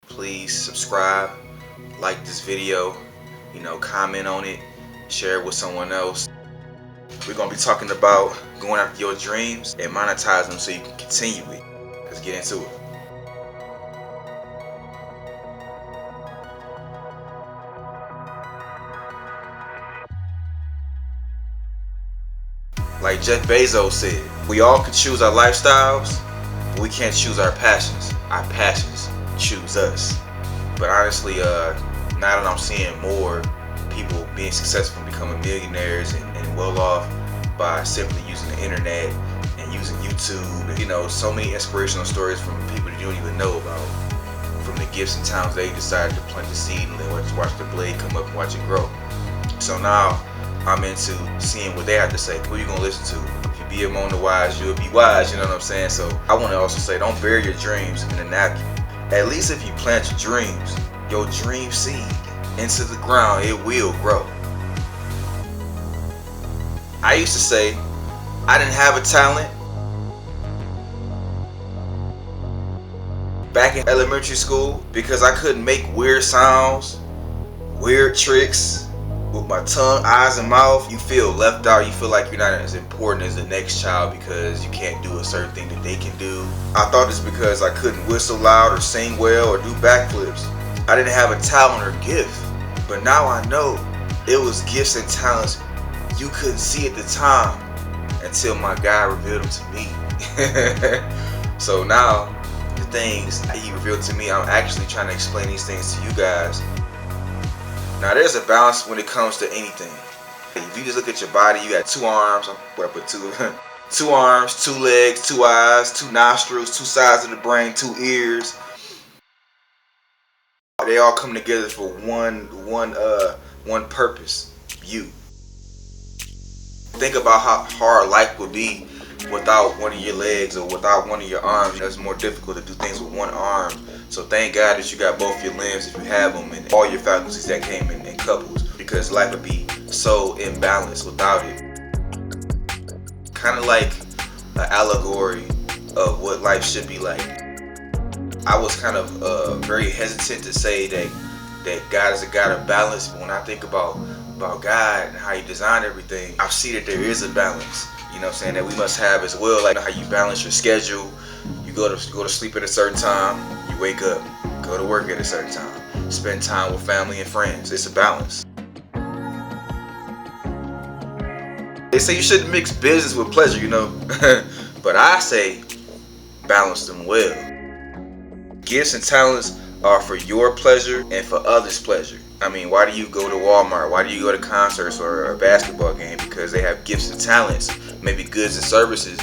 Please subscribe, like this video, comment on it, share it with someone else. We're going to be talking about going after your dreams and monetize them so you can continue it. Let's get into it. Like Jeff Bezos said, we all can choose our lifestyles, but we can't choose our passions. Our passions choose us. But honestly, now that I'm seeing more people being successful, becoming millionaires and well off by simply using the internet and using YouTube, so many inspirational stories from people that you don't even know about, from the gifts and talents they decided to plant the seed and then watch the blade come up and watch it grow. So now I'm into seeing what they have to say. Who you gonna listen to? If you be among the wise, you'll be wise, you know what I'm saying? So I want to also say, don't bury your dreams in a napkin. At least if you plant your dream seed into the ground, it will grow. I used to say I didn't have a talent back in elementary school because I couldn't make weird sounds, weird tricks with my tongue, eyes, and mouth. You feel left out. You feel like you're not as important as the next child because you can't do a certain thing that they can do. I thought it's because I couldn't whistle loud or sing well or do backflips. I didn't have a talent or gift. But now I know it was gifts and talents you couldn't see at the time until my God revealed them to me. So now the things he revealed to me, I'm actually trying to explain these things to you guys. Now there's a balance when it comes to anything. If you just look at your body, you got 2 arms, where I put 2 arms, 2 legs, 2 eyes, 2 nostrils, 2 sides of the brain, 2 ears. They all come together for one purpose, you. Think about how hard life would be without one of your legs or without one of your arms. It's more difficult to do things with one arm. So thank God that you got both your limbs if you have them and all your faculties that came in couples, because life would be so imbalanced without it. Kind of like an allegory of what life should be like. I was kind of very hesitant to say that God is a God of balance. But when I think about God and how he designed everything, I see that there is a balance, that we must have as well. Like how you balance your schedule. You go to sleep at a certain time, you wake up, go to work at a certain time, spend time with family and friends. It's a balance. They say you shouldn't mix business with pleasure, but I say balance them well. Gifts and talents are for your pleasure and for others' pleasure. I mean, why do you go to Walmart? Why do you go to concerts or a basketball game? Because they have gifts and talents, maybe goods and services.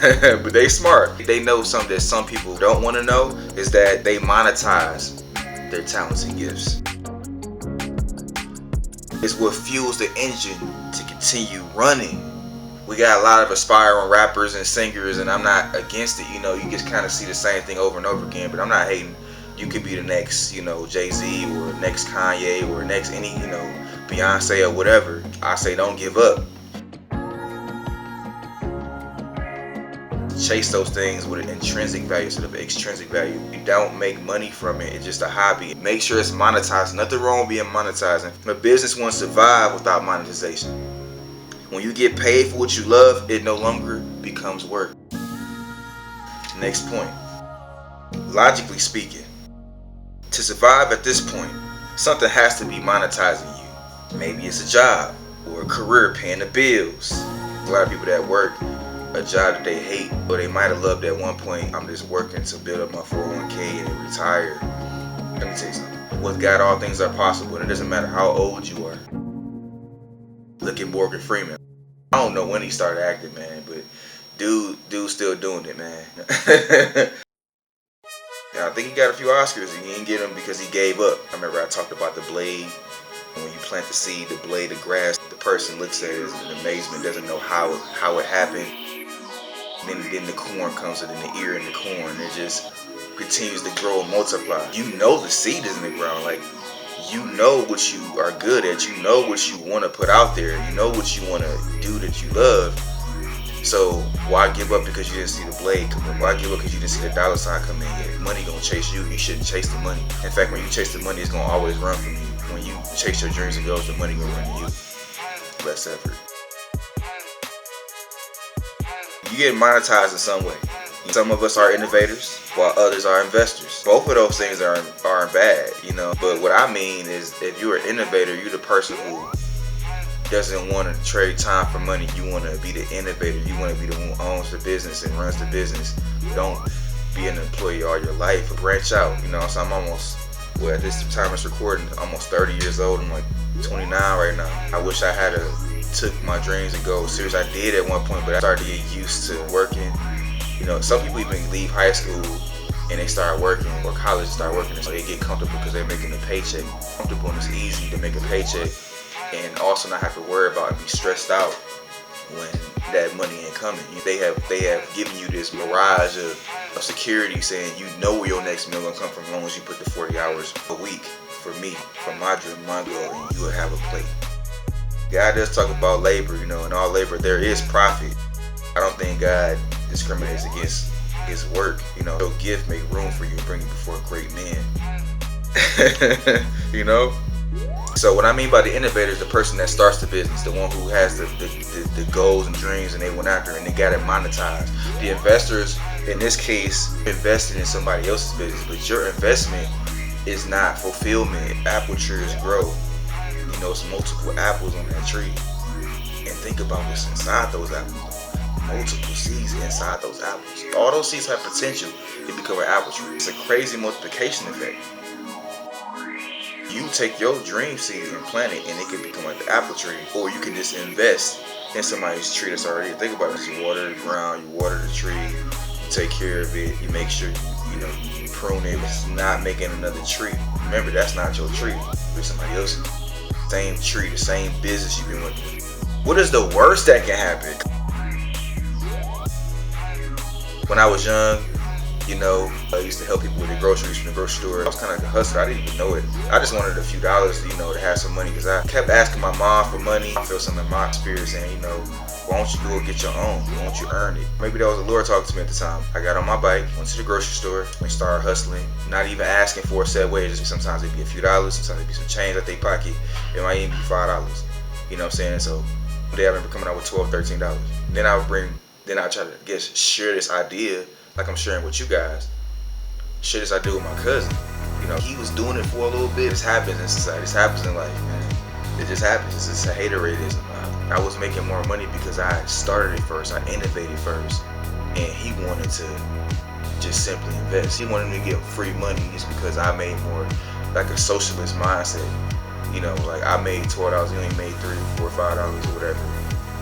But they smart. They know something that some people don't want to know, is that they monetize their talents and gifts. It's what fuels the engine to continue running. We got a lot of aspiring rappers and singers, and I'm not against it. You just kind of see the same thing over and over again, but I'm not hating. You could be the next, Jay-Z or next Kanye or next any, Beyonce or whatever. I say don't give up. Chase those things with an intrinsic value instead of extrinsic value. You don't make money from it. It's just a hobby. Make sure it's monetized. Nothing wrong with being monetizing. A business won't survive without monetization. When you get paid for what you love, it no longer becomes work. Next point. Logically speaking, to survive at this point, something has to be monetizing you. Maybe it's a job or a career paying the bills. A lot of people that work a job that they hate, or they might have loved at one point. I'm just working to build up my 401k and then retire. Let me tell you something. With God, all things are possible, and it doesn't matter how old you are. Look at Morgan Freeman. I don't know when he started acting, man, but dude's still doing it, man. I think he got a few Oscars and he didn't get them because he gave up. I remember I talked about the Blade When you plant the seed, the blade of grass, the person looks at it as an amazement, doesn't know how it happened. Then the corn comes, and then the ear in the corn. It just continues to grow and multiply. You know the seed is in the ground. Like, you know what you are good at. You know what you want to put out there. You know what you want to do that you love. So why give up because you didn't see the blade come in? Why give up because you didn't see the dollar sign come in yet? Money gonna chase you. You shouldn't chase the money. In fact, when you chase the money, it's gonna always run from you. When you chase your dreams and goals, the money gonna run to you. Less effort. You get monetized in some way. Some of us are innovators, while others are investors. Both of those things aren't bad, But what I mean is, if you're an innovator, you're the person who doesn't want to trade time for money. You want to be the innovator. You want to be the one who owns the business and runs the business. Don't be an employee all your life. Branch out. So I'm almost, at this time it's recording, almost 30 years old. I'm like 29 right now. I wish I had took my dreams and goals serious. I did at one point, but I started to get used to working. Some people even leave high school and they start working, or college start working, so they get comfortable because they're making a paycheck. Comfortable, and it's easy to make a paycheck and also not have to worry about and be stressed out when that money ain't coming. They have given you this mirage of security, saying you know where your next meal gonna come from as long as you put the 40 hours a week. For me, for my dream, my goal, and you will have a plate. God does talk about labor, in all labor there is profit. I don't think God discriminates against his work. Your gift make room for you, bring you before great men. So what I mean by the innovator is the person that starts the business, the one who has the goals and dreams and they went after it and they got it monetized. The investors, in this case, invested in somebody else's business, but your investment is not fulfillment. Apple trees grow. It's multiple apples on that tree. And think about what's inside those apples. Multiple seeds inside those apples. All those seeds have potential to become an apple tree. It's a crazy multiplication effect. You take your dream seed and plant it, and it can become like the apple tree. Or you can just invest in somebody's tree that's already. Think about it. You water the ground, you water the tree, you take care of it, you make sure you prune it. It's not making another tree. Remember, that's not your tree. It's somebody else's. Same tree, the same business you've been with. What is the worst that can happen? When I was young, I used to help people with the groceries from the grocery store. I was kind of like a hustler. I didn't even know it. I just wanted a few dollars, to have some money, because I kept asking my mom for money. I felt something in my spirit saying, why don't you go get your own? Why don't you earn it? Maybe that was the Lord talking to me at the time. I got on my bike, went to the grocery store, and started hustling. Not even asking for a set wage. Sometimes it'd be a few dollars. Sometimes it'd be some change that they pocket. It might even be $5. You know what I'm saying? So one day I remember coming out with $12, $13. Then I try to share this idea like I'm sharing with you guys. Share this idea with my cousin. He was doing it for a little bit. This happens in society. This happens in life, man. It just happens. It's just a haterism. I was making more money because I started it first. I innovated first. And he wanted to just simply invest. He wanted me to get free money just because I made more, like a socialist mindset. Like I made $12, he only made $3, $4, $5 or whatever.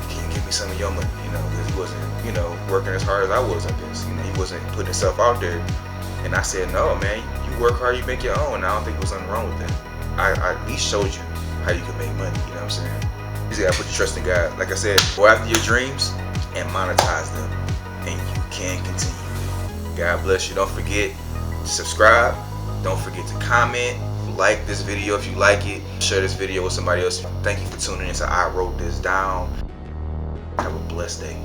Can you give me some of your money? Because he wasn't, working as hard as I was, I guess. He wasn't putting himself out there. And I said, no, man, you work hard, you make your own. And I don't think there's nothing wrong with that. I at least showed you how you can make money, you know what I'm saying? You just gotta put your trust in God. Like I said, go after your dreams and monetize them. And you can continue. God bless you. Don't forget to subscribe. Don't forget to comment. Like this video if you like it. Share this video with somebody else. Thank you for tuning in to I Wrote This Down. Have a blessed day.